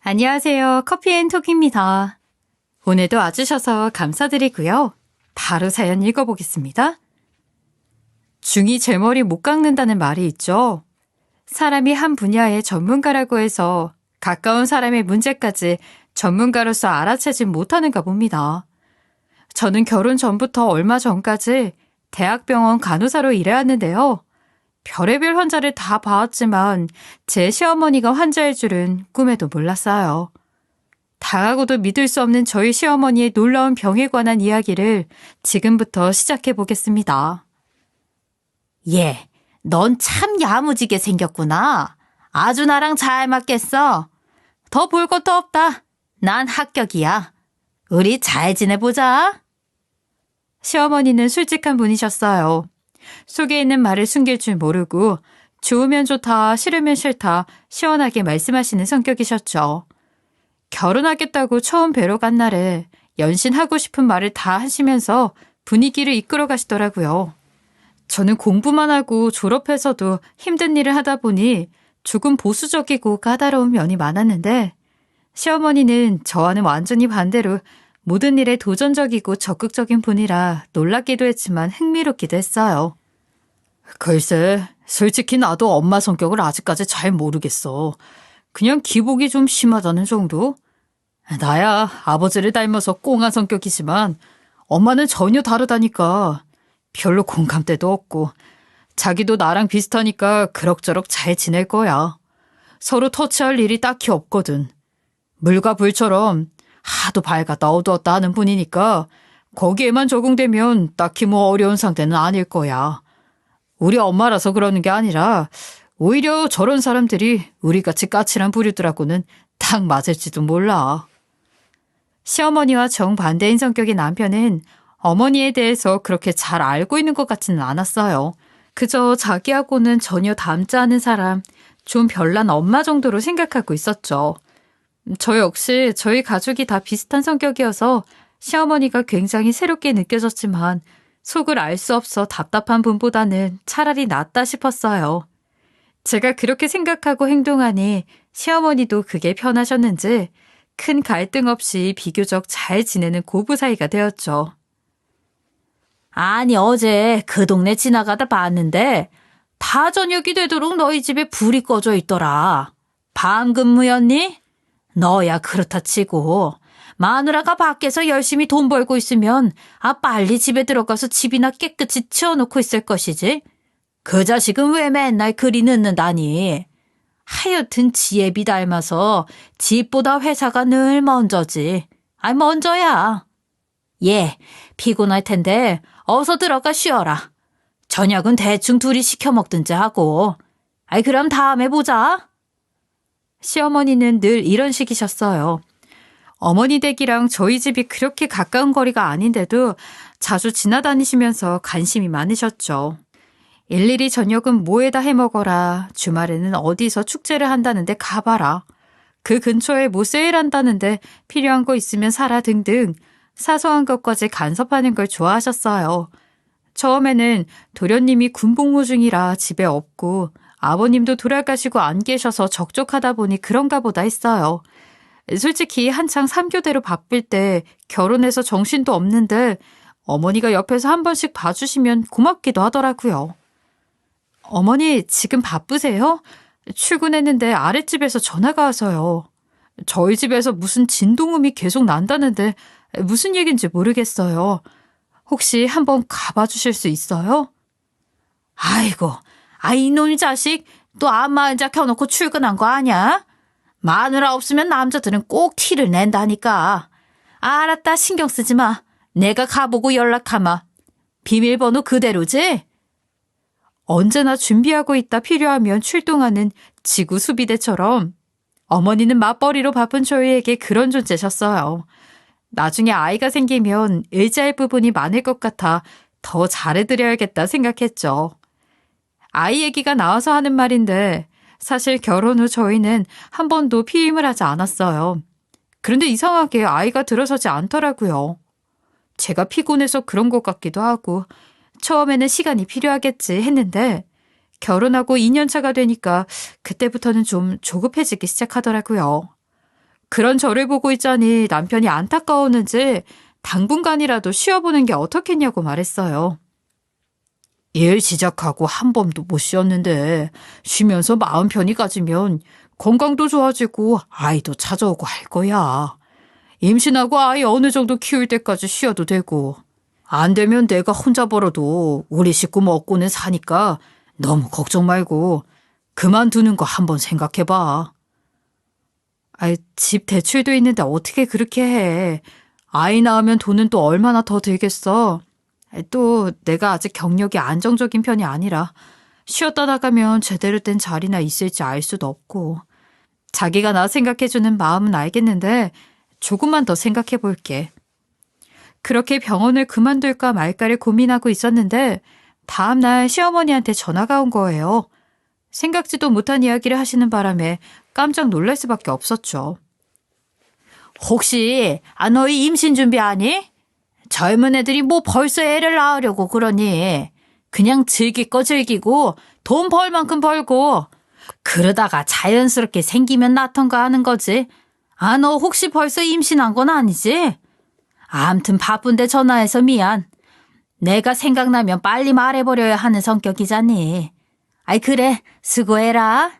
안녕하세요. 커피앤톡입니다. 오늘도 와주셔서 감사드리고요. 바로 사연 읽어보겠습니다. 중이 제 머리 못 깎는다는 말이 있죠. 사람이 한 분야의 전문가라고 해서 가까운 사람의 문제까지 전문가로서 알아채진 못하는가 봅니다. 저는 결혼 전부터 얼마 전까지 대학병원 간호사로 일해왔는데요. 별의별 환자를 다 봐왔지만 제 시어머니가 환자일 줄은 꿈에도 몰랐어요. 다가고도 믿을 수 없는 저희 시어머니의 놀라운 병에 관한 이야기를 지금부터 시작해 보겠습니다. 예, 넌 참 야무지게 생겼구나. 아주 나랑 잘 맞겠어. 더 볼 것도 없다. 난 합격이야. 우리 잘 지내보자. 시어머니는 솔직한 분이셨어요. 속에 있는 말을 숨길 줄 모르고 좋으면 좋다, 싫으면 싫다 시원하게 말씀하시는 성격이셨죠. 결혼하겠다고 처음 뵈러 간 날에 연신하고 싶은 말을 다 하시면서 분위기를 이끌어 가시더라고요. 저는 공부만 하고 졸업해서도 힘든 일을 하다 보니 조금 보수적이고 까다로운 면이 많았는데 시어머니는 저와는 완전히 반대로 모든 일에 도전적이고 적극적인 분이라 놀랍기도 했지만 흥미롭기도 했어요. 글쎄, 솔직히 나도 엄마 성격을 아직까지 잘 모르겠어. 그냥 기복이 좀 심하다는 정도? 나야 아버지를 닮아서 꽁한 성격이지만 엄마는 전혀 다르다니까. 별로 공감대도 없고 자기도 나랑 비슷하니까 그럭저럭 잘 지낼 거야. 서로 터치할 일이 딱히 없거든. 물과 불처럼 하도 밝았다 어두웠다 하는 분이니까 거기에만 적응되면 딱히 뭐 어려운 상태는 아닐 거야. 우리 엄마라서 그러는 게 아니라 오히려 저런 사람들이 우리같이 까칠한 부류들하고는 딱 맞을지도 몰라. 시어머니와 정반대인 성격의 남편은 어머니에 대해서 그렇게 잘 알고 있는 것 같지는 않았어요. 그저 자기하고는 전혀 닮지 않은 사람, 좀 별난 엄마 정도로 생각하고 있었죠. 저 역시 저희 가족이 다 비슷한 성격이어서 시어머니가 굉장히 새롭게 느껴졌지만 속을 알 수 없어 답답한 분보다는 차라리 낫다 싶었어요. 제가 그렇게 생각하고 행동하니 시어머니도 그게 편하셨는지 큰 갈등 없이 비교적 잘 지내는 고부 사이가 되었죠. 아니 어제 그 동네 지나가다 봤는데 다 저녁이 되도록 너희 집에 불이 꺼져 있더라. 밤 근무였니? 너야 그렇다 치고 마누라가 밖에서 열심히 돈 벌고 있으면 빨리 집에 들어가서 집이나 깨끗이 치워놓고 있을 것이지. 그 자식은 왜 맨날 그리 늦는다니. 하여튼 지혜비 닮아서 집보다 회사가 늘 먼저지. 먼저야. 예, 피곤할 텐데 어서 들어가 쉬어라. 저녁은 대충 둘이 시켜 먹든지 하고. 그럼 다음에 보자. 시어머니는 늘 이런 식이셨어요. 어머니 댁이랑 저희 집이 그렇게 가까운 거리가 아닌데도 자주 지나다니시면서 관심이 많으셨죠. 일일이 저녁은 뭐에다 해먹어라, 주말에는 어디서 축제를 한다는데 가봐라, 그 근처에 뭐 세일한다는데 필요한 거 있으면 사라 등등 사소한 것까지 간섭하는 걸 좋아하셨어요. 처음에는 도련님이 군복무 중이라 집에 없고 아버님도 돌아가시고 안 계셔서 적적하다 보니 그런가 보다 했어요. 솔직히 한창 3교대로 바쁠 때 결혼해서 정신도 없는데 어머니가 옆에서 한 번씩 봐주시면 고맙기도 하더라고요. 어머니 지금 바쁘세요? 출근했는데 아랫집에서 전화가 와서요. 저희 집에서 무슨 진동음이 계속 난다는데 무슨 얘기인지 모르겠어요. 혹시 한번 가봐 주실 수 있어요? 아이고, 이놈 자식 또 안마의자 켜놓고 출근한 거 아냐? 마누라 없으면 남자들은 꼭 티를 낸다니까. 알았다, 신경 쓰지 마. 내가 가보고 연락하마. 비밀번호 그대로지? 언제나 준비하고 있다 필요하면 출동하는 지구 수비대처럼 어머니는 맞벌이로 바쁜 저희에게 그런 존재셨어요. 나중에 아이가 생기면 의지할 부분이 많을 것 같아 더 잘해드려야겠다 생각했죠. 아이 얘기가 나와서 하는 말인데 사실 결혼 후 저희는 한 번도 피임을 하지 않았어요. 그런데 이상하게 아이가 들어서지 않더라고요. 제가 피곤해서 그런 것 같기도 하고 처음에는 시간이 필요하겠지 했는데 결혼하고 2년 차가 되니까 그때부터는 좀 조급해지기 시작하더라고요. 그런 저를 보고 있자니 남편이 안타까웠는지 당분간이라도 쉬어보는 게 어떻겠냐고 말했어요. 일 시작하고 한 번도 못 쉬었는데 쉬면서 마음 편히 가지면 건강도 좋아지고 아이도 찾아오고 할 거야. 임신하고 아이 어느 정도 키울 때까지 쉬어도 되고 안 되면 내가 혼자 벌어도 우리 식구 먹고는 사니까 너무 걱정 말고 그만두는 거 한번 생각해봐. 집 대출도 있는데 어떻게 그렇게 해. 아이 낳으면 돈은 또 얼마나 더 들겠어. 또 내가 아직 경력이 안정적인 편이 아니라 쉬었다 나가면 제대로 된 자리나 있을지 알 수도 없고. 자기가 나 생각해주는 마음은 알겠는데 조금만 더 생각해 볼게. 그렇게 병원을 그만둘까 말까를 고민하고 있었는데 다음날 시어머니한테 전화가 온 거예요. 생각지도 못한 이야기를 하시는 바람에 깜짝 놀랄 수밖에 없었죠. 혹시 너희 임신 준비하니? 젊은 애들이 뭐 벌써 애를 낳으려고 그러니? 그냥 즐길 거 즐기고 돈 벌 만큼 벌고 그러다가 자연스럽게 생기면 낳던가 하는 거지. 너 혹시 벌써 임신한 건 아니지? 암튼 바쁜데 전화해서 미안. 내가 생각나면 빨리 말해버려야 하는 성격이잖니. 그래, 수고해라.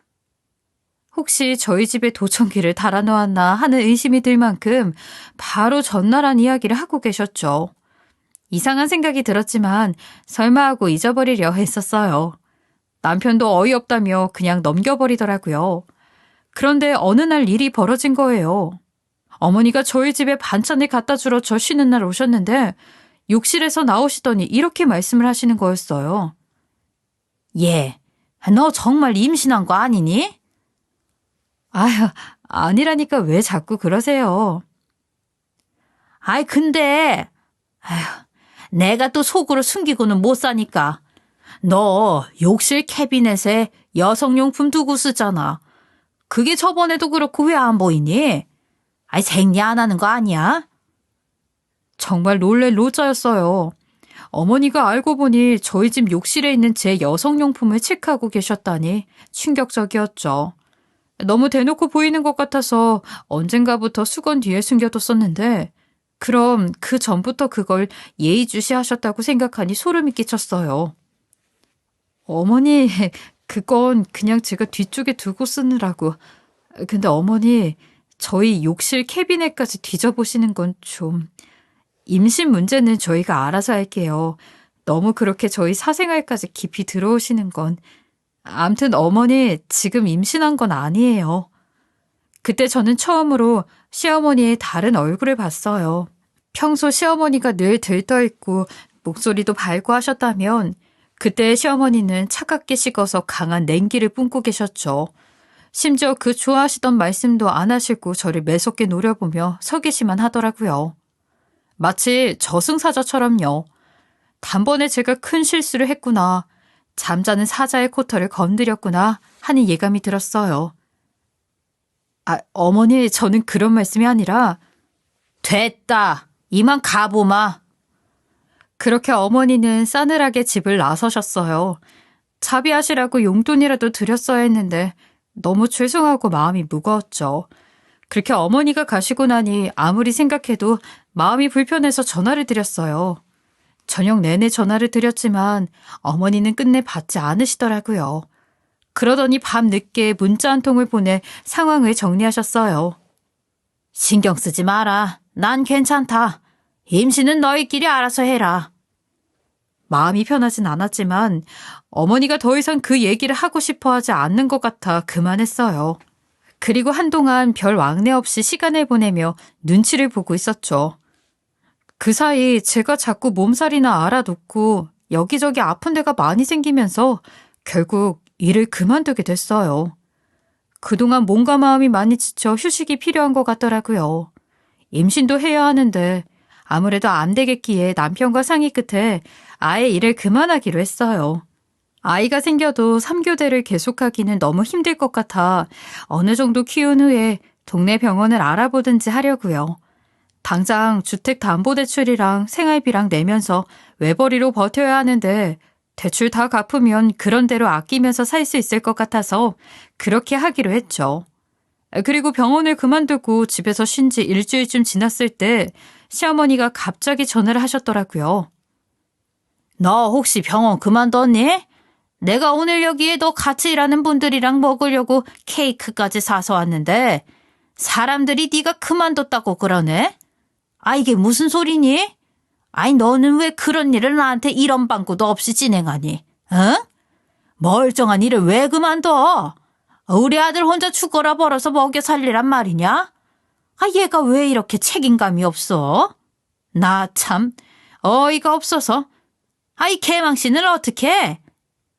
혹시 저희 집에 도청기를 달아놓았나 하는 의심이 들 만큼 바로 전날한 이야기를 하고 계셨죠. 이상한 생각이 들었지만 설마 하고 잊어버리려 했었어요. 남편도 어이없다며 그냥 넘겨버리더라고요. 그런데 어느 날 일이 벌어진 거예요. 어머니가 저희 집에 반찬을 갖다 주러 저 쉬는 날 오셨는데 욕실에서 나오시더니 이렇게 말씀을 하시는 거였어요. 얘, 너 정말 임신한 거 아니니? 아휴, 아니라니까 왜 자꾸 그러세요? 근데 내가 또 속으로 숨기고는 못 사니까. 너 욕실 캐비넷에 여성용품 두고 쓰잖아. 그게 저번에도 그렇고 왜 안 보이니? 생리 안 하는 거 아니야? 정말 놀랄 노자였어요. 어머니가 알고 보니 저희 집 욕실에 있는 제 여성용품을 체크하고 계셨다니 충격적이었죠. 너무 대놓고 보이는 것 같아서 언젠가부터 수건 뒤에 숨겨뒀었는데 그럼 그 전부터 그걸 예의주시하셨다고 생각하니 소름이 끼쳤어요. 어머니, 그건 그냥 제가 뒤쪽에 두고 쓰느라고. 근데 어머니, 저희 욕실 캐비넷까지 뒤져보시는 건 좀... 임신 문제는 저희가 알아서 할게요. 너무 그렇게 저희 사생활까지 깊이 들어오시는 건... 암튼 어머니, 지금 임신한 건 아니에요. 그때 저는 처음으로 시어머니의 다른 얼굴을 봤어요. 평소 시어머니가 늘 들떠있고 목소리도 밝고 하셨다면 그때 시어머니는 차갑게 식어서 강한 냉기를 뿜고 계셨죠. 심지어 그 좋아하시던 말씀도 안 하시고 저를 매섭게 노려보며 서계시만 하더라고요. 마치 저승사자처럼요. 단번에 제가 큰 실수를 했구나. 잠자는 사자의 코털을 건드렸구나 하는 예감이 들었어요. 어머니, 저는 그런 말씀이 아니라 됐다. 이만 가보마. 그렇게 어머니는 싸늘하게 집을 나서셨어요. 자비하시라고 용돈이라도 드렸어야 했는데 너무 죄송하고 마음이 무거웠죠. 그렇게 어머니가 가시고 나니 아무리 생각해도 마음이 불편해서 전화를 드렸어요. 저녁 내내 전화를 드렸지만 어머니는 끝내 받지 않으시더라고요. 그러더니 밤늦게 문자 한 통을 보내 상황을 정리하셨어요. 신경 쓰지 마라. 난 괜찮다. 임신은 너희끼리 알아서 해라. 마음이 편하진 않았지만 어머니가 더 이상 그 얘기를 하고 싶어 하지 않는 것 같아 그만했어요. 그리고 한동안 별 왕래 없이 시간을 보내며 눈치를 보고 있었죠. 그 사이 제가 자꾸 몸살이나 알아놓고 여기저기 아픈 데가 많이 생기면서 결국 일을 그만두게 됐어요. 그동안 몸과 마음이 많이 지쳐 휴식이 필요한 것 같더라고요. 임신도 해야 하는데 아무래도 안 되겠기에 남편과 상의 끝에 아예 일을 그만하기로 했어요. 아이가 생겨도 3교대를 계속하기는 너무 힘들 것 같아 어느 정도 키운 후에 동네 병원을 알아보든지 하려고요. 당장 주택담보대출이랑 생활비랑 내면서 외벌이로 버텨야 하는데 대출 다 갚으면 그런 대로 아끼면서 살 수 있을 것 같아서 그렇게 하기로 했죠. 그리고 병원을 그만두고 집에서 쉰 지 일주일쯤 지났을 때 시어머니가 갑자기 전화를 하셨더라고요. 너 혹시 병원 그만뒀니? 내가 오늘 여기에 너 같이 일하는 분들이랑 먹으려고 케이크까지 사서 왔는데 사람들이 네가 그만뒀다고 그러네? 아, 이게 무슨 소리니? 아니, 너는 왜 그런 일을 나한테 이런 방구도 없이 진행하니? 응? 멀쩡한 일을 왜 그만둬? 우리 아들 혼자 죽어라 벌어서 먹여 살리란 말이냐? 아, 얘가 왜 이렇게 책임감이 없어? 나 참 어이가 없어서. 아, 이 개망신을 어떻게 해?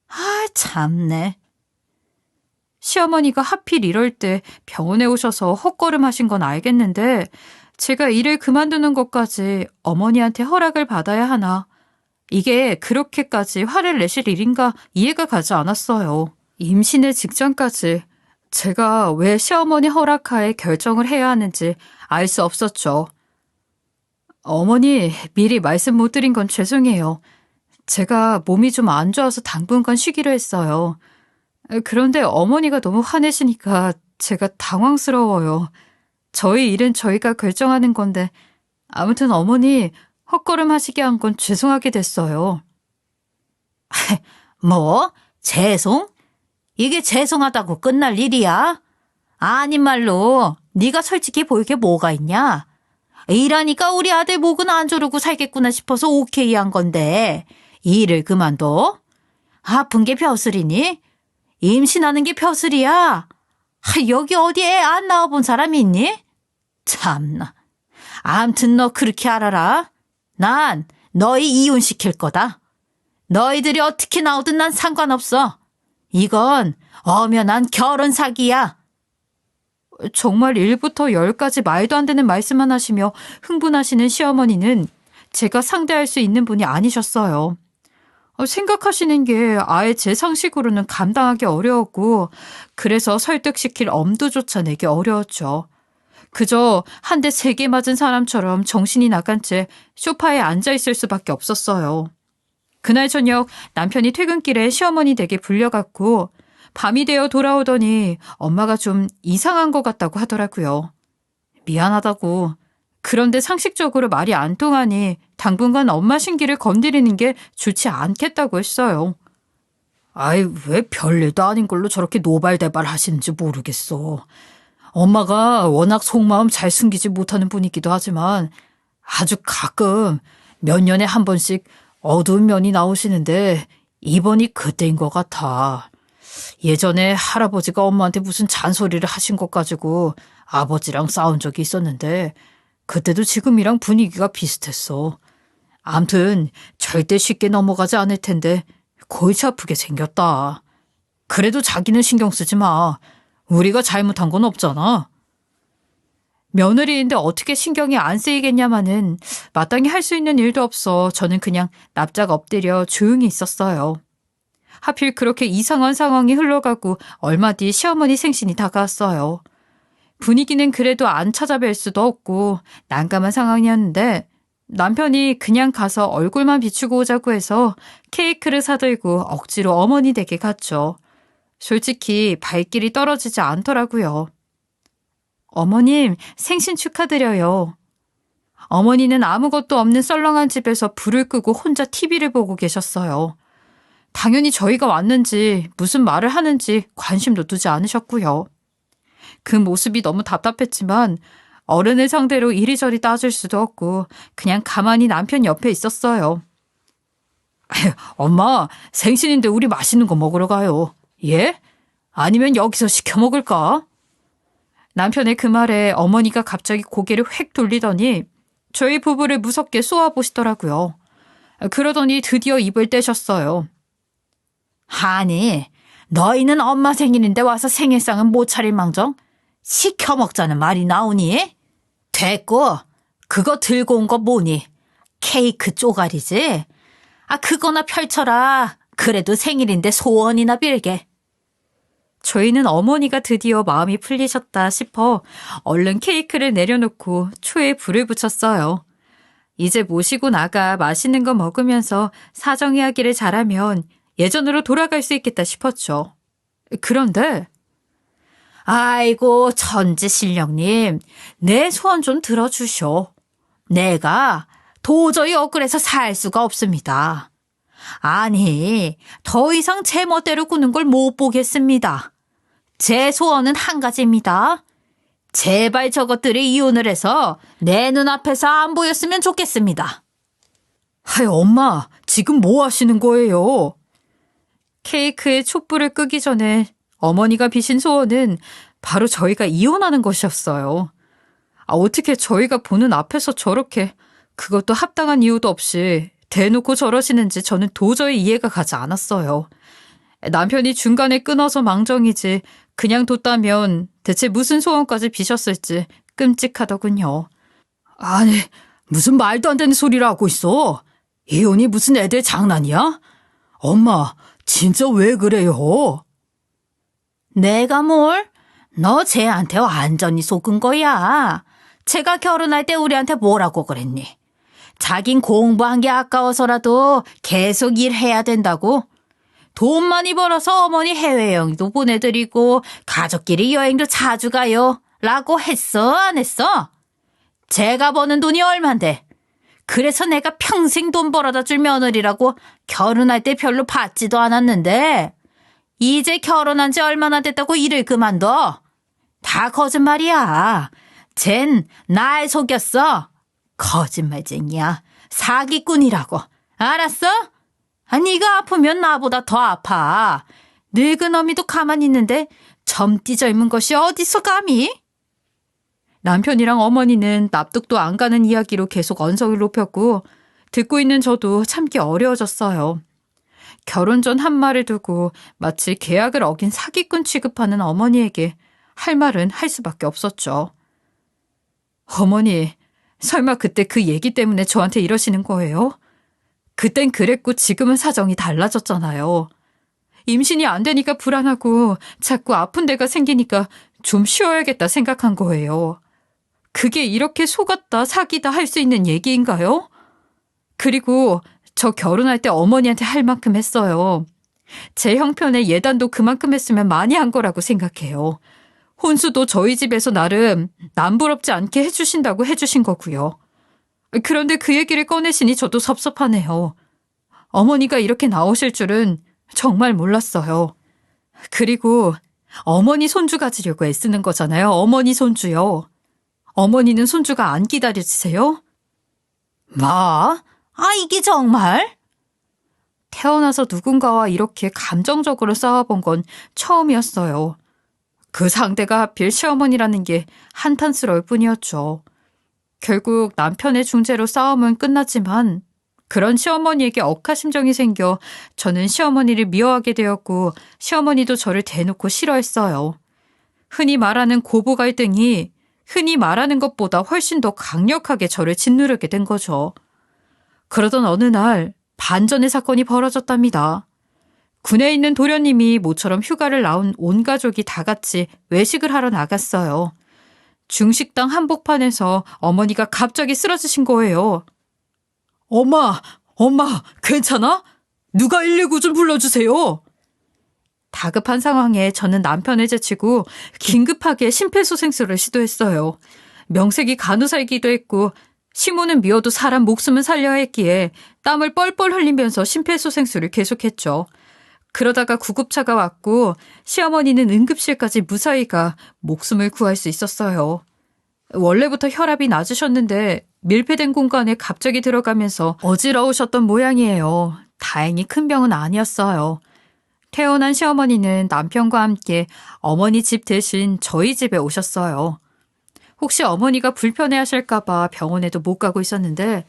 아, 참네. 시어머니가 하필 이럴 때 병원에 오셔서 헛걸음하신 건 알겠는데 제가 일을 그만두는 것까지 어머니한테 허락을 받아야 하나. 이게 그렇게까지 화를 내실 일인가 이해가 가지 않았어요. 임신의 직전까지 제가 왜 시어머니 허락하에 결정을 해야 하는지 알 수 없었죠. 어머니, 미리 말씀 못 드린 건 죄송해요. 제가 몸이 좀 안 좋아서 당분간 쉬기로 했어요. 그런데 어머니가 너무 화내시니까 제가 당황스러워요. 저희 일은 저희가 결정하는 건데 아무튼 어머니 헛걸음 하시게 한 건 죄송하게 됐어요. 뭐? 죄송? 이게 죄송하다고 끝날 일이야? 아닌 말로 네가 솔직히 보일 게 뭐가 있냐? 일하니까 우리 아들 목은 안 조르고 살겠구나 싶어서 오케이 한 건데 일을 그만둬? 아픈 게 벼슬이니? 임신하는 게 벼슬이야? 여기 어디에 안 나와본 사람이 있니? 참나. 암튼 너 그렇게 알아라. 난 너희 이혼시킬 거다. 너희들이 어떻게 나오든 난 상관없어. 이건 엄연한 결혼 사기야. 정말 1부터 10까지 말도 안 되는 말씀만 하시며 흥분하시는 시어머니는 제가 상대할 수 있는 분이 아니셨어요. 생각하시는 게 아예 제 상식으로는 감당하기 어려웠고 그래서 설득시킬 엄두조차 내기 어려웠죠. 그저 한 대 3개 맞은 사람처럼 정신이 나간 채 소파에 앉아있을 수밖에 없었어요. 그날 저녁 남편이 퇴근길에 시어머니 댁에 불려갔고 밤이 되어 돌아오더니 엄마가 좀 이상한 것 같다고 하더라고요. 미안하다고. 그런데 상식적으로 말이 안 통하니 당분간 엄마 신기를 건드리는 게 좋지 않겠다고 했어요. 아이, 왜 별일도 아닌 걸로 저렇게 노발대발 하시는지 모르겠어. 엄마가 워낙 속마음 잘 숨기지 못하는 분이기도 하지만 아주 가끔 몇 년에 한 번씩 어두운 면이 나오시는데 이번이 그때인 것 같아. 예전에 할아버지가 엄마한테 무슨 잔소리를 하신 것 가지고 아버지랑 싸운 적이 있었는데 그때도 지금이랑 분위기가 비슷했어. 암튼 절대 쉽게 넘어가지 않을 텐데 골치 아프게 생겼다. 그래도 자기는 신경 쓰지 마. 우리가 잘못한 건 없잖아. 며느리인데 어떻게 신경이 안 쓰이겠냐마는 마땅히 할 수 있는 일도 없어 저는 그냥 납작 엎드려 조용히 있었어요. 하필 그렇게 이상한 상황이 흘러가고 얼마 뒤 시어머니 생신이 다가왔어요. 분위기는 그래도 안 찾아뵐 수도 없고 난감한 상황이었는데 남편이 그냥 가서 얼굴만 비추고 오자고 해서 케이크를 사들고 억지로 어머니 댁에 갔죠. 솔직히 발길이 떨어지지 않더라고요. 어머님, 생신 축하드려요. 어머니는 아무것도 없는 썰렁한 집에서 불을 끄고 혼자 TV를 보고 계셨어요. 당연히 저희가 왔는지 무슨 말을 하는지 관심도 두지 않으셨고요. 그 모습이 너무 답답했지만 어른을 상대로 이리저리 따질 수도 없고 그냥 가만히 남편 옆에 있었어요. 엄마, 생신인데 우리 맛있는 거 먹으러 가요. 예? 아니면 여기서 시켜 먹을까? 남편의 그 말에 어머니가 갑자기 고개를 획 돌리더니 저희 부부를 무섭게 쏘아보시더라고요. 그러더니 드디어 입을 떼셨어요. 아니, 너희는 엄마 생일인데 와서 생일상은 못 차릴 망정? 시켜 먹자는 말이 나오니? 됐고, 그거 들고 온 거 뭐니? 케이크 쪼가리지? 아, 그거나 펼쳐라. 그래도 생일인데 소원이나 빌게. 저희는 어머니가 드디어 마음이 풀리셨다 싶어 얼른 케이크를 내려놓고 초에 불을 붙였어요. 이제 모시고 나가 맛있는 거 먹으면서 사정 이야기를 잘하면 예전으로 돌아갈 수 있겠다 싶었죠. 그런데 아이고, 천지신령님, 내 소원 좀 들어주쇼. 내가 도저히 억울해서 살 수가 없습니다. 아니, 더 이상 제 멋대로 꾸는 걸 못 보겠습니다. 제 소원은 한 가지입니다. 제발 저것들이 이혼을 해서 내 눈앞에서 안 보였으면 좋겠습니다. 하이, 엄마, 지금 뭐 하시는 거예요? 케이크에 촛불을 끄기 전에 어머니가 비신 소원은 바로 저희가 이혼하는 것이었어요. 어떻게 저희가 보는 앞에서 저렇게, 그것도 합당한 이유도 없이 대놓고 저러시는지 저는 도저히 이해가 가지 않았어요. 남편이 중간에 끊어서 망정이지 그냥 뒀다면 대체 무슨 소원까지 비셨을지 끔찍하더군요. 아니, 무슨 말도 안 되는 소리를 하고 있어. 이혼이 무슨 애들 장난이야? 엄마, 진짜 왜 그래요? 내가 뭘? 너 쟤한테 완전히 속은 거야. 제가 결혼할 때 우리한테 뭐라고 그랬니? 자긴 공부한 게 아까워서라도 계속 일해야 된다고? 돈 많이 벌어서 어머니 해외여행도 보내드리고 가족끼리 여행도 자주 가요. 라고 했어, 안 했어? 제가 버는 돈이 얼만데. 그래서 내가 평생 돈 벌어다 줄 며느리라고 결혼할 때 별로 받지도 않았는데 이제 결혼한 지 얼마나 됐다고 일을 그만둬. 다 거짓말이야. 쟨 날 속였어. 거짓말쟁이야. 사기꾼이라고. 알았어? 네가 아프면 나보다 더 아파. 늙은 어미도 가만히 있는데 젊디 젊은 것이 어디서 감히? 남편이랑 어머니는 납득도 안 가는 이야기로 계속 언성을 높였고 듣고 있는 저도 참기 어려워졌어요. 결혼 전 한 말을 두고 마치 계약을 어긴 사기꾼 취급하는 어머니에게 할 말은 할 수밖에 없었죠. 어머니, 설마 그때 그 얘기 때문에 저한테 이러시는 거예요? 그땐 그랬고 지금은 사정이 달라졌잖아요. 임신이 안 되니까 불안하고 자꾸 아픈 데가 생기니까 좀 쉬어야겠다 생각한 거예요. 그게 이렇게 속았다 사기다 할 수 있는 얘기인가요? 그리고 저 결혼할 때 어머니한테 할 만큼 했어요. 제 형편에 예단도 그만큼 했으면 많이 한 거라고 생각해요. 혼수도 저희 집에서 나름 남부럽지 않게 해주신다고 해주신 거고요. 그런데 그 얘기를 꺼내시니 저도 섭섭하네요. 어머니가 이렇게 나오실 줄은 정말 몰랐어요. 그리고 어머니 손주 가지려고 애쓰는 거잖아요. 어머니 손주요. 어머니는 손주가 안 기다려지세요? 뭐? 이게 정말? 태어나서 누군가와 이렇게 감정적으로 싸워본 건 처음이었어요. 그 상대가 하필 시어머니라는 게 한탄스러울 뿐이었죠. 결국 남편의 중재로 싸움은 끝났지만 그런 시어머니에게 억하심정이 생겨 저는 시어머니를 미워하게 되었고 시어머니도 저를 대놓고 싫어했어요. 흔히 말하는 고부 갈등이 흔히 말하는 것보다 훨씬 더 강력하게 저를 짓누르게 된 거죠. 그러던 어느 날 반전의 사건이 벌어졌답니다. 군에 있는 도련님이 모처럼 휴가를 나온 온 가족이 다 같이 외식을 하러 나갔어요. 중식당 한복판에서 어머니가 갑자기 쓰러지신 거예요. 엄마, 괜찮아? 누가 119 좀 불러주세요. 다급한 상황에 저는 남편을 제치고 긴급하게 심폐소생술을 시도했어요. 명색이 간호사이기도 했고 시모는 미워도 사람 목숨은 살려야 했기에 땀을 뻘뻘 흘리면서 심폐소생술을 계속했죠. 그러다가 구급차가 왔고 시어머니는 응급실까지 무사히 가 목숨을 구할 수 있었어요. 원래부터 혈압이 낮으셨는데 밀폐된 공간에 갑자기 들어가면서 어지러우셨던 모양이에요. 다행히 큰 병은 아니었어요. 태어난 시어머니는 남편과 함께 어머니 집 대신 저희 집에 오셨어요. 혹시 어머니가 불편해하실까봐 병원에도 못 가고 있었는데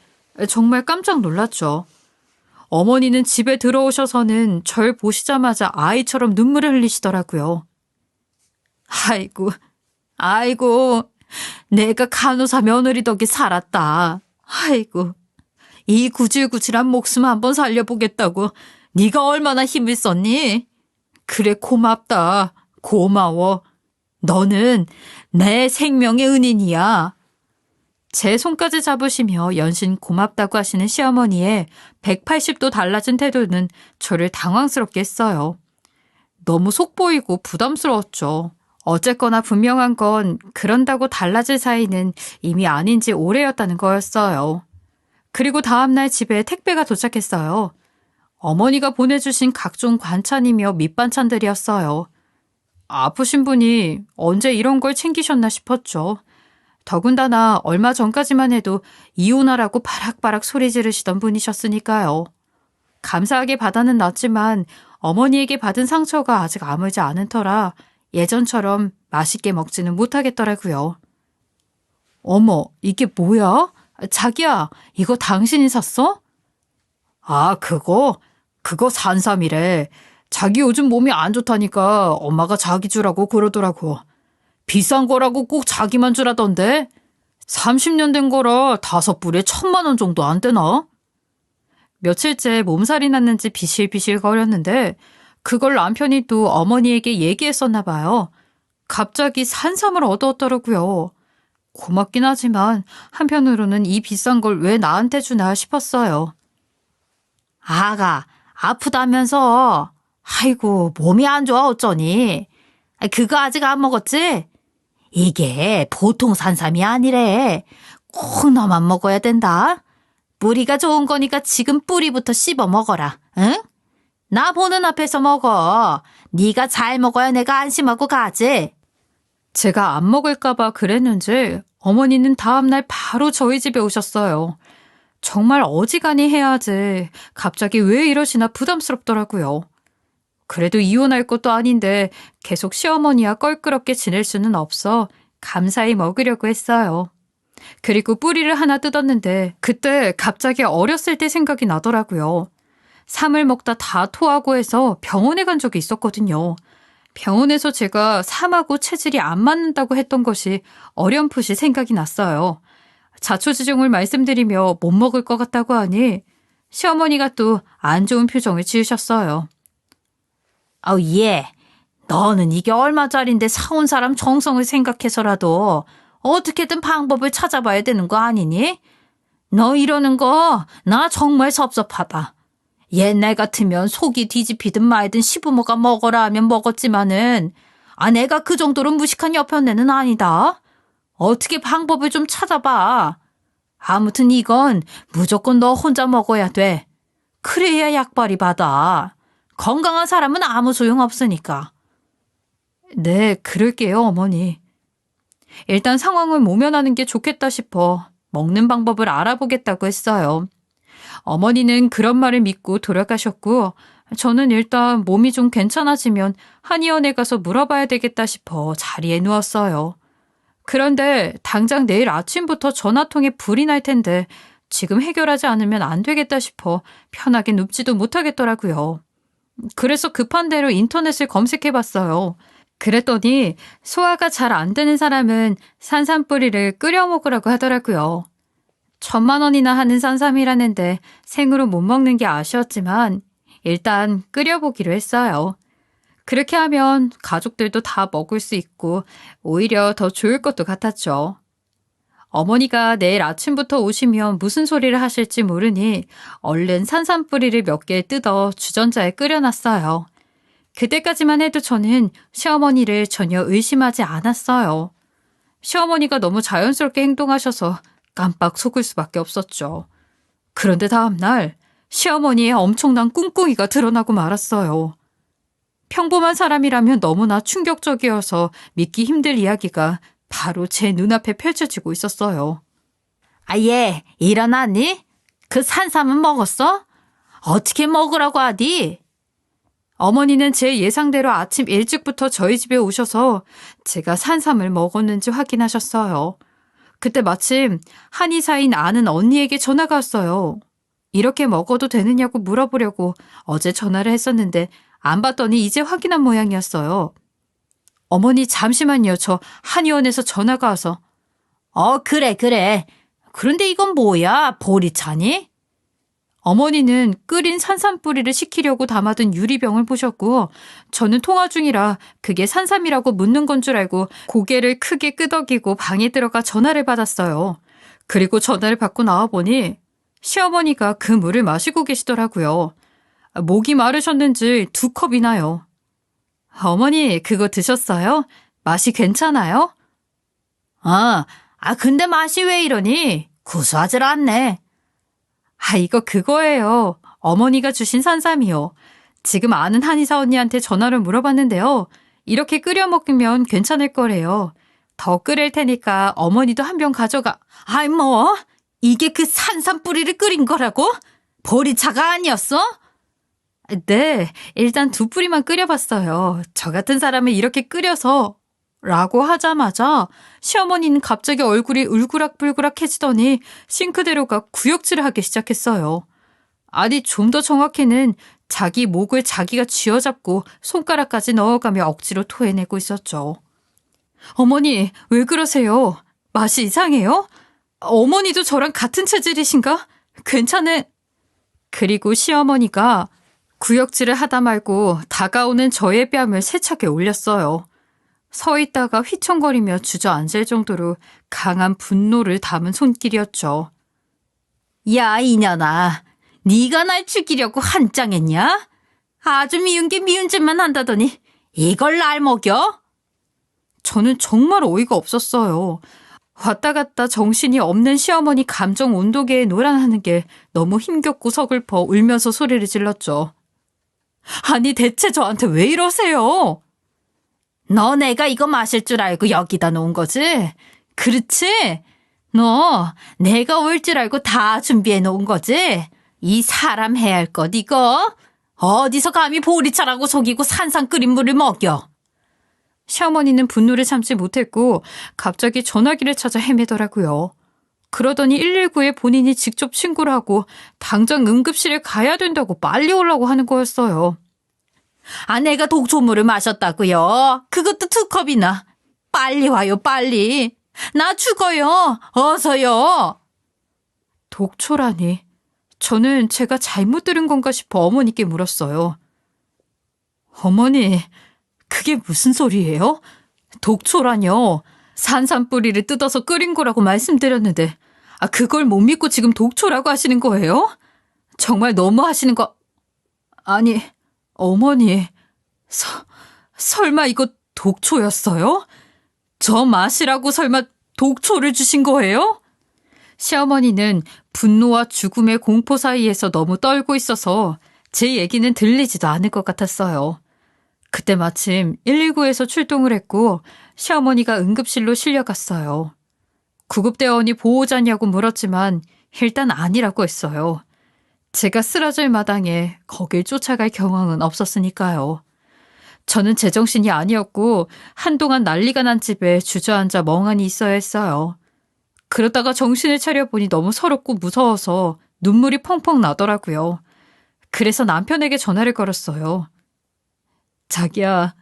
정말 깜짝 놀랐죠. 어머니는 집에 들어오셔서는 절 보시자마자 아이처럼 눈물을 흘리시더라고요. 아이고, 내가 간호사 며느리 덕에 살았다. 아이고, 이 구질구질한 목숨 한번 살려보겠다고 네가 얼마나 힘을 썼니? 그래, 고맙다. 고마워. 너는 내 생명의 은인이야. 제 손까지 잡으시며 연신 고맙다고 하시는 시어머니의 180도 달라진 태도는 저를 당황스럽게 했어요. 너무 속보이고 부담스러웠죠. 어쨌거나 분명한 건 그런다고 달라질 사이는 이미 아닌 지 오래였다는 거였어요. 그리고 다음날 집에 택배가 도착했어요. 어머니가 보내주신 각종 반찬이며 밑반찬들이었어요. 아프신 분이 언제 이런 걸 챙기셨나 싶었죠. 더군다나 얼마 전까지만 해도 이혼하라고 바락바락 소리 지르시던 분이셨으니까요. 감사하게 받아는 놨지만 어머니에게 받은 상처가 아직 아물지 않은 터라 예전처럼 맛있게 먹지는 못하겠더라고요. 어머, 이게 뭐야? 자기야, 이거 당신이 샀어? 아, 그거 산삼이래. 자기 요즘 몸이 안 좋다니까 엄마가 자기 주라고 그러더라고. 비싼 거라고 꼭 자기만 주라던데? 30년 된 거라 5불에 1,000만 원 정도 안 되나? 며칠째 몸살이 났는지 비실비실 거렸는데 그걸 남편이 또 어머니에게 얘기했었나 봐요. 갑자기 산삼을 얻어왔더라고요. 고맙긴 하지만 한편으로는 이 비싼 걸 왜 나한테 주나 싶었어요. 아가, 아프다면서. 아이고, 몸이 안 좋아 어쩌니? 그거 아직 안 먹었지? 이게 보통 산삼이 아니래. 꼭 너만 먹어야 된다. 뿌리가 좋은 거니까 지금 뿌리부터 씹어 먹어라. 응? 나 보는 앞에서 먹어. 네가 잘 먹어야 내가 안심하고 가지. 제가 안 먹을까 봐 그랬는지 어머니는 다음날 바로 저희 집에 오셨어요. 정말 어지간히 해야지. 갑자기 왜 이러시나 부담스럽더라고요. 그래도 이혼할 것도 아닌데 계속 시어머니와 껄끄럽게 지낼 수는 없어 감사히 먹으려고 했어요. 그리고 뿌리를 하나 뜯었는데 그때 갑자기 어렸을 때 생각이 나더라고요. 삼을 먹다 다 토하고 해서 병원에 간 적이 있었거든요. 병원에서 제가 삼하고 체질이 안 맞는다고 했던 것이 어렴풋이 생각이 났어요. 자초지종을 말씀드리며 못 먹을 것 같다고 하니 시어머니가 또 안 좋은 표정을 지으셨어요. 아우, 예. 너는 이게 얼마짜린데 사온 사람 정성을 생각해서라도 어떻게든 방법을 찾아봐야 되는 거 아니니? 너 이러는 거 나 정말 섭섭하다. 옛날 같으면 속이 뒤집히든 말든 시부모가 먹어라 하면 먹었지만은 내가 그 정도로 무식한 여편네는 아니다. 어떻게 방법을 좀 찾아봐. 아무튼 이건 무조건 너 혼자 먹어야 돼. 그래야 약발이 받아. 건강한 사람은 아무 소용 없으니까. 네, 그럴게요, 어머니. 일단 상황을 모면하는 게 좋겠다 싶어 먹는 방법을 알아보겠다고 했어요. 어머니는 그런 말을 믿고 돌아가셨고 저는 일단 몸이 좀 괜찮아지면 한의원에 가서 물어봐야 되겠다 싶어 자리에 누웠어요. 그런데 당장 내일 아침부터 전화통에 불이 날 텐데 지금 해결하지 않으면 안 되겠다 싶어 편하게 눕지도 못하겠더라고요. 그래서 급한 대로 인터넷을 검색해봤어요. 그랬더니 소화가 잘 안 되는 사람은 산삼뿌리를 끓여 먹으라고 하더라고요. 1,000만 원이나 하는 산삼이라는데 생으로 못 먹는 게 아쉬웠지만 일단 끓여보기로 했어요. 그렇게 하면 가족들도 다 먹을 수 있고 오히려 더 좋을 것도 같았죠. 어머니가 내일 아침부터 오시면 무슨 소리를 하실지 모르니 얼른 산삼뿌리를 몇 개 뜯어 주전자에 끓여놨어요. 그때까지만 해도 저는 시어머니를 전혀 의심하지 않았어요. 시어머니가 너무 자연스럽게 행동하셔서 깜빡 속을 수밖에 없었죠. 그런데 다음날 시어머니의 엄청난 꿍꿍이가 드러나고 말았어요. 평범한 사람이라면 너무나 충격적이어서 믿기 힘들 이야기가 바로 제 눈앞에 펼쳐지고 있었어요. 예, 일어났니? 그 산삼은 먹었어? 어떻게 먹으라고 하디? 어머니는 제 예상대로 아침 일찍부터 저희 집에 오셔서 제가 산삼을 먹었는지 확인하셨어요. 그때 마침 한의사인 아는 언니에게 전화가 왔어요. 이렇게 먹어도 되느냐고 물어보려고 어제 전화를 했었는데 안 받더니 이제 확인한 모양이었어요. 어머니 잠시만요. 저 한의원에서 전화가 와서. 그래. 그런데 이건 뭐야? 보리차니? 어머니는 끓인 산삼뿌리를 식히려고 담아둔 유리병을 보셨고 저는 통화 중이라 그게 산삼이라고 묻는 건 줄 알고 고개를 크게 끄덕이고 방에 들어가 전화를 받았어요. 그리고 전화를 받고 나와보니 시어머니가 그 물을 마시고 계시더라고요. 목이 마르셨는지 2컵이나요. 어머니, 그거 드셨어요? 맛이 괜찮아요? 근데 맛이 왜 이러니? 구수하질 않네. 이거 그거예요. 어머니가 주신 산삼이요. 지금 아는 한의사 언니한테 전화로 물어봤는데요. 이렇게 끓여 먹으면 괜찮을 거래요. 더 끓일 테니까 어머니도 한 병 가져가. 이게 그 산삼 뿌리를 끓인 거라고? 보리차가 아니었어? 네, 일단 2뿌리만 끓여봤어요. 저 같은 사람을 이렇게 끓여서 라고 하자마자 시어머니는 갑자기 얼굴이 울그락불그락해지더니 싱크대로가 구역질을 하기 시작했어요. 아니, 좀 더 정확히는 자기 목을 자기가 쥐어잡고 손가락까지 넣어가며 억지로 토해내고 있었죠. 어머니, 왜 그러세요? 맛이 이상해요? 어머니도 저랑 같은 체질이신가? 그리고 시어머니가 구역질을 하다 말고 다가오는 저의 뺨을 세차게 올렸어요. 서 있다가 휘청거리며 주저앉을 정도로 강한 분노를 담은 손길이었죠. 야, 이년아. 네가 날 죽이려고 한장했냐? 아주 미운 게 미운 짓만 한다더니 이걸 날 먹여? 저는 정말 어이가 없었어요. 왔다 갔다 정신이 없는 시어머니 감정 온도계에 노란하는 게 너무 힘겹고 서글퍼 울면서 소리를 질렀죠. 아니, 대체 저한테 왜 이러세요? 너 내가 이거 마실 줄 알고 여기다 놓은 거지? 그렇지? 너 내가 올 줄 알고 다 준비해 놓은 거지? 이 사람 해야 할 것 이거? 어디서 감히 보리차라고 속이고 산삼 끓인 물을 먹여? 시어머니는 분노를 참지 못했고 갑자기 전화기를 찾아 헤매더라고요. 그러더니 119에 본인이 직접 신고를 하고 당장 응급실에 가야 된다고 빨리 오라고 하는 거였어요. 내가 독초물을 마셨다고요? 그것도 2컵이나. 빨리 와요, 빨리. 나 죽어요. 어서요. 독초라니. 저는 제가 잘못 들은 건가 싶어 어머니께 물었어요. 어머니, 그게 무슨 소리예요? 독초라뇨. 산삼 뿌리를 뜯어서 끓인 거라고 말씀드렸는데 그걸 못 믿고 지금 독초라고 하시는 거예요? 정말 너무 하시는 거... 아니, 어머니, 설마 이거 독초였어요? 저 마시라고 설마 독초를 주신 거예요? 시어머니는 분노와 죽음의 공포 사이에서 너무 떨고 있어서 제 얘기는 들리지도 않을 것 같았어요. 그때 마침 119에서 출동을 했고 시어머니가 응급실로 실려갔어요. 구급대원이 보호자냐고 물었지만 일단 아니라고 했어요. 제가 쓰러질 마당에 거길 쫓아갈 경황은 없었으니까요. 저는 제정신이 아니었고 한동안 난리가 난 집에 주저앉아 멍하니 있어야 했어요. 그러다가 정신을 차려보니 너무 서럽고 무서워서 눈물이 펑펑 나더라고요. 그래서 남편에게 전화를 걸었어요. 자기야,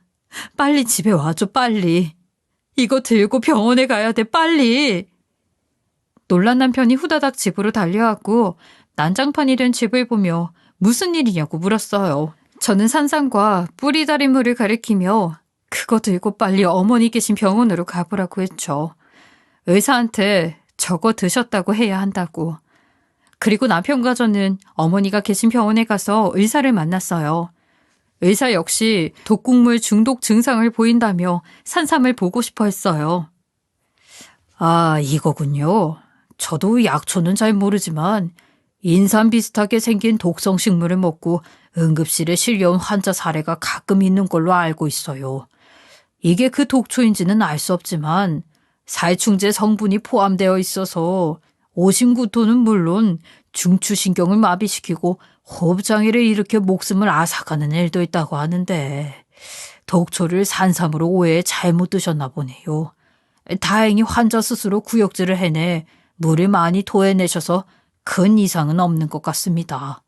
빨리 집에 와줘, 빨리. 이거 들고 병원에 가야 돼, 빨리. 놀란 남편이 후다닥 집으로 달려왔고 난장판이 된 집을 보며 무슨 일이냐고 물었어요. 저는 산삼과 뿌리 다린 물을 가리키며 그거 들고 빨리 어머니 계신 병원으로 가보라고 했죠. 의사한테 저거 드셨다고 해야 한다고. 그리고 남편과 저는 어머니가 계신 병원에 가서 의사를 만났어요. 의사 역시 독국물 중독 증상을 보인다며 산삼을 보고 싶어 했어요. 이거군요. 저도 약초는 잘 모르지만 인삼 비슷하게 생긴 독성 식물을 먹고 응급실에 실려온 환자 사례가 가끔 있는 걸로 알고 있어요. 이게 그 독초인지는 알 수 없지만 살충제 성분이 포함되어 있어서 오심구토는 물론 중추신경을 마비시키고 호흡장애를 일으켜 목숨을 앗아가는 일도 있다고 하는데 독초를 산삼으로 오해해 잘못 드셨나 보네요. 다행히 환자 스스로 구역질을 해내 물을 많이 토해내셔서 큰 이상은 없는 것 같습니다.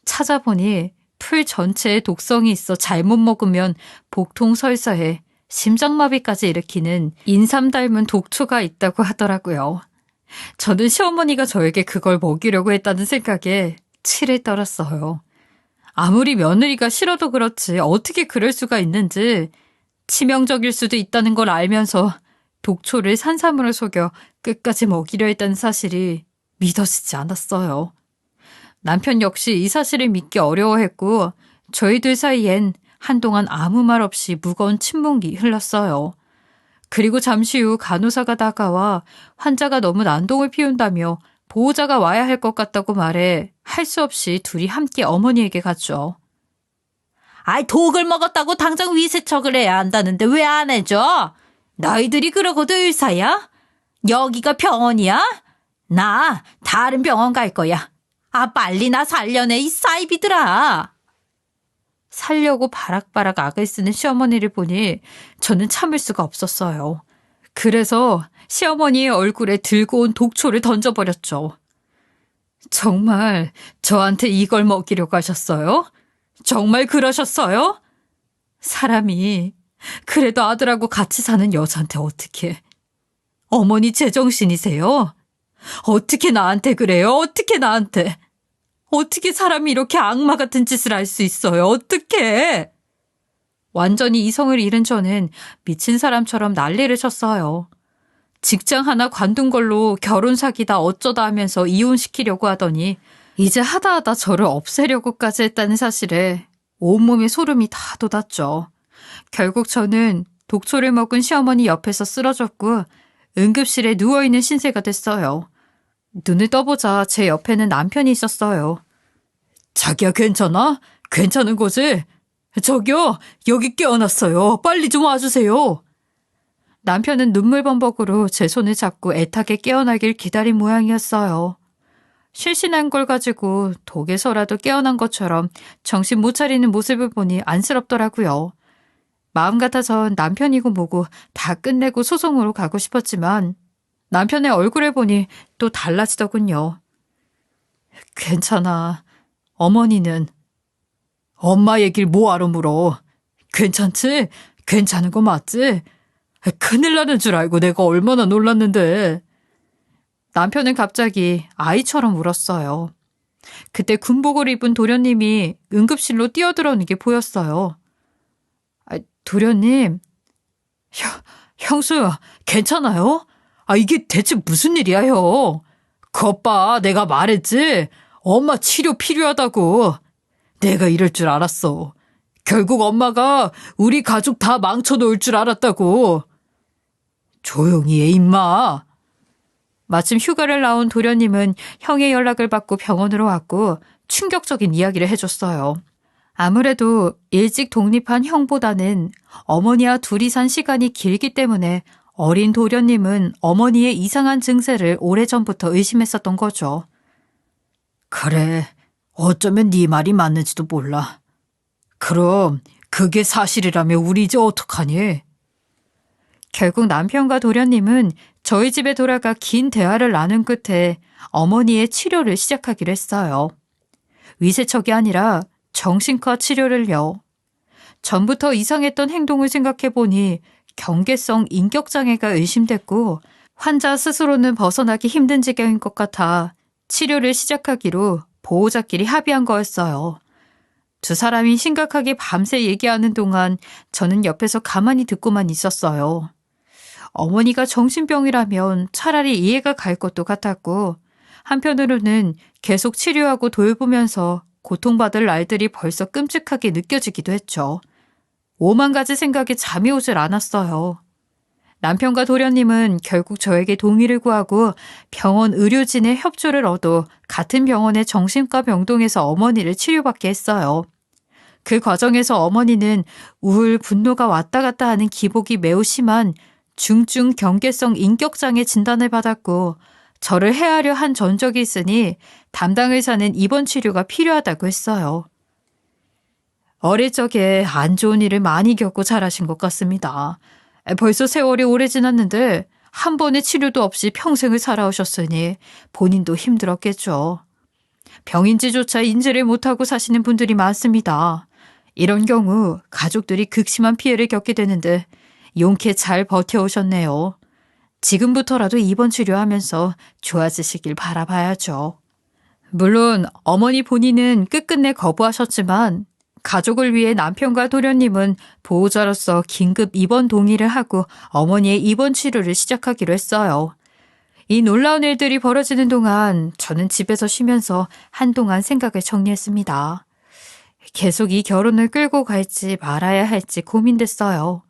찾아보니 풀 전체에 독성이 있어 잘못 먹으면 복통 설사해 심장마비까지 일으키는 인삼 닮은 독초가 있다고 하더라고요. 저는 시어머니가 저에게 그걸 먹이려고 했다는 생각에 치를 떨었어요. 아무리 며느리가 싫어도 그렇지 어떻게 그럴 수가 있는지, 치명적일 수도 있다는 걸 알면서 독초를 산삼으로 속여 끝까지 먹이려 했다는 사실이 믿어지지 않았어요. 남편 역시 이 사실을 믿기 어려워했고 저희들 사이엔 한동안 아무 말 없이 무거운 침묵이 흘렀어요. 그리고 잠시 후 간호사가 다가와 환자가 너무 난동을 피운다며 보호자가 와야 할 것 같다고 말해 할 수 없이 둘이 함께 어머니에게 갔죠. 아이, 독을 먹었다고 당장 위세척을 해야 한다는데 왜 안 해줘? 너희들이 그러고도 의사야? 여기가 병원이야? 나 다른 병원 갈 거야. 아, 빨리 나 살려내, 이 사이비들아. 살려고 바락바락 악을 쓰는 시어머니를 보니 저는 참을 수가 없었어요. 그래서 시어머니의 얼굴에 들고 온 독초를 던져버렸죠. 정말 저한테 이걸 먹이려고 하셨어요? 정말 그러셨어요? 사람이 그래도 아들하고 같이 사는 여자한테 어떻게. 어머니 제정신이세요? 어떻게 나한테 그래요? 어떻게 나한테. 어떻게 사람이 이렇게 악마 같은 짓을 할 수 있어요? 어떻게. 완전히 이성을 잃은 저는 미친 사람처럼 난리를 쳤어요. 직장 하나 관둔 걸로 결혼 사귀다 어쩌다 하면서 이혼시키려고 하더니 이제 하다하다 저를 없애려고까지 했다는 사실에 온몸에 소름이 다 돋았죠. 결국 저는 독초를 먹은 시어머니 옆에서 쓰러졌고 응급실에 누워있는 신세가 됐어요. 눈을 떠보자 제 옆에는 남편이 있었어요. 자기야, 괜찮아? 괜찮은 거지? 저기요, 여기 깨어났어요. 빨리 좀 와주세요. 남편은 눈물범벅으로 제 손을 잡고 애타게 깨어나길 기다린 모양이었어요. 실신한 걸 가지고 독에서라도 깨어난 것처럼 정신 못 차리는 모습을 보니 안쓰럽더라고요. 마음 같아선 남편이고 뭐고 다 끝내고 소송으로 가고 싶었지만 남편의 얼굴을 보니 또 달라지더군요. 괜찮아. 어머니는. 엄마 얘길 뭐하러 물어. 괜찮지? 괜찮은 거 맞지? 큰일 나는 줄 알고 내가 얼마나 놀랐는데. 남편은 갑자기 아이처럼 울었어요. 그때 군복을 입은 도련님이 응급실로 뛰어들어오는 게 보였어요. 도련님, 형수, 괜찮아요? 이게 대체 무슨 일이야, 형? 겉봐, 내가 말했지? 엄마 치료 필요하다고. 내가 이럴 줄 알았어. 결국 엄마가 우리 가족 다 망쳐놓을 줄 알았다고. 조용히 해, 임마. 마침 휴가를 나온 도련님은 형의 연락을 받고 병원으로 왔고 충격적인 이야기를 해줬어요. 아무래도 일찍 독립한 형보다는 어머니와 둘이 산 시간이 길기 때문에 어린 도련님은 어머니의 이상한 증세를 오래전부터 의심했었던 거죠. 그래, 어쩌면 네 말이 맞는지도 몰라. 그럼 그게 사실이라면 우리 이제 어떡하니? 결국 남편과 도련님은 저희 집에 돌아가 긴 대화를 나눈 끝에 어머니의 치료를 시작하기로 했어요. 위세척이 아니라 정신과 치료를요. 전부터 이상했던 행동을 생각해보니 경계성 인격장애가 의심됐고 환자 스스로는 벗어나기 힘든 지경인 것 같아 치료를 시작하기로 보호자끼리 합의한 거였어요. 두 사람이 심각하게 밤새 얘기하는 동안 저는 옆에서 가만히 듣고만 있었어요. 어머니가 정신병이라면 차라리 이해가 갈 것도 같았고 한편으로는 계속 치료하고 돌보면서 고통받을 날들이 벌써 끔찍하게 느껴지기도 했죠. 오만 가지 생각에 잠이 오질 않았어요. 남편과 도련님은 결국 저에게 동의를 구하고 병원 의료진의 협조를 얻어 같은 병원의 정신과 병동에서 어머니를 치료받게 했어요. 그 과정에서 어머니는 우울, 분노가 왔다 갔다 하는 기복이 매우 심한 중증 경계성 인격장애 진단을 받았고 저를 해하려 한 전적이 있으니 담당 의사는 입원 치료가 필요하다고 했어요. 어릴 적에 안 좋은 일을 많이 겪고 자라신 것 같습니다. 벌써 세월이 오래 지났는데 한 번의 치료도 없이 평생을 살아오셨으니 본인도 힘들었겠죠. 병인지조차 인지를 못하고 사시는 분들이 많습니다. 이런 경우 가족들이 극심한 피해를 겪게 되는데 용케 잘 버텨오셨네요. 지금부터라도 입원 치료하면서 좋아지시길 바라봐야죠. 물론 어머니 본인은 끝끝내 거부하셨지만 가족을 위해 남편과 도련님은 보호자로서 긴급 입원 동의를 하고 어머니의 입원 치료를 시작하기로 했어요. 이 놀라운 일들이 벌어지는 동안 저는 집에서 쉬면서 한동안 생각을 정리했습니다. 계속 이 결혼을 끌고 갈지 말아야 할지 고민됐어요.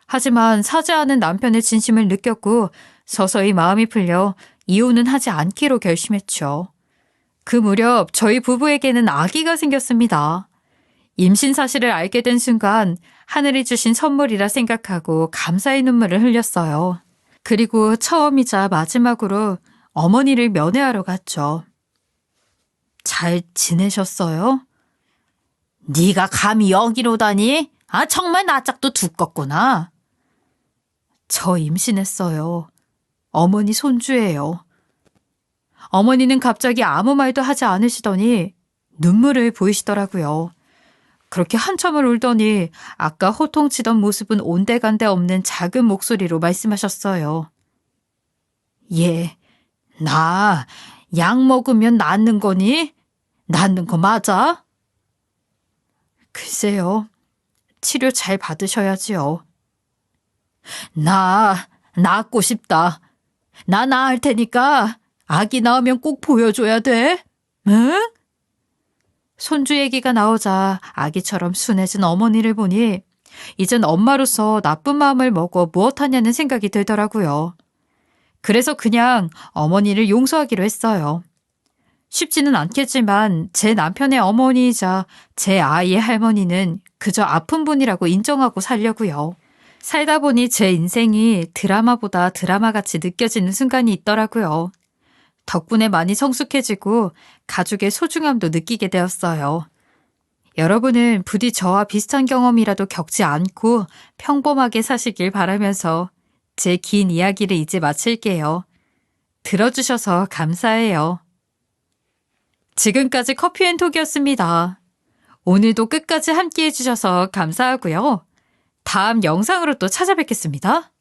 하지만 사죄하는 남편의 진심을 느꼈고 서서히 마음이 풀려 이혼은 하지 않기로 결심했죠. 그 무렵 저희 부부에게는 아기가 생겼습니다. 임신 사실을 알게 된 순간 하늘이 주신 선물이라 생각하고 감사의 눈물을 흘렸어요. 그리고 처음이자 마지막으로 어머니를 면회하러 갔죠. 잘 지내셨어요? 네가 감히 여기로 오다니? 아, 정말 낯짝도 두껍구나. 저 임신했어요. 어머니 손주예요. 어머니는 갑자기 아무 말도 하지 않으시더니 눈물을 보이시더라고요. 그렇게 한참을 울더니 아까 호통치던 모습은 온데간데 없는 작은 목소리로 말씀하셨어요. 예, 나 약 먹으면 낫는 거니? 낫는 거 맞아? 글쎄요. 치료 잘 받으셔야지요. 나 낳고 싶다. 나 낳을 테니까 아기 낳으면 꼭 보여줘야 돼. 응? 손주 얘기가 나오자 아기처럼 순해진 어머니를 보니 이젠 엄마로서 나쁜 마음을 먹어 무엇하냐는 생각이 들더라고요. 그래서 그냥 어머니를 용서하기로 했어요. 쉽지는 않겠지만 제 남편의 어머니이자 제 아이의 할머니는 그저 아픈 분이라고 인정하고 살려고요. 살다 보니 제 인생이 드라마보다 드라마같이 느껴지는 순간이 있더라고요. 덕분에 많이 성숙해지고 가족의 소중함도 느끼게 되었어요. 여러분은 부디 저와 비슷한 경험이라도 겪지 않고 평범하게 사시길 바라면서 제 긴 이야기를 이제 마칠게요. 들어주셔서 감사해요. 지금까지 커피앤톡이었습니다. 오늘도 끝까지 함께 해주셔서 감사하고요. 다음 영상으로 또 찾아뵙겠습니다.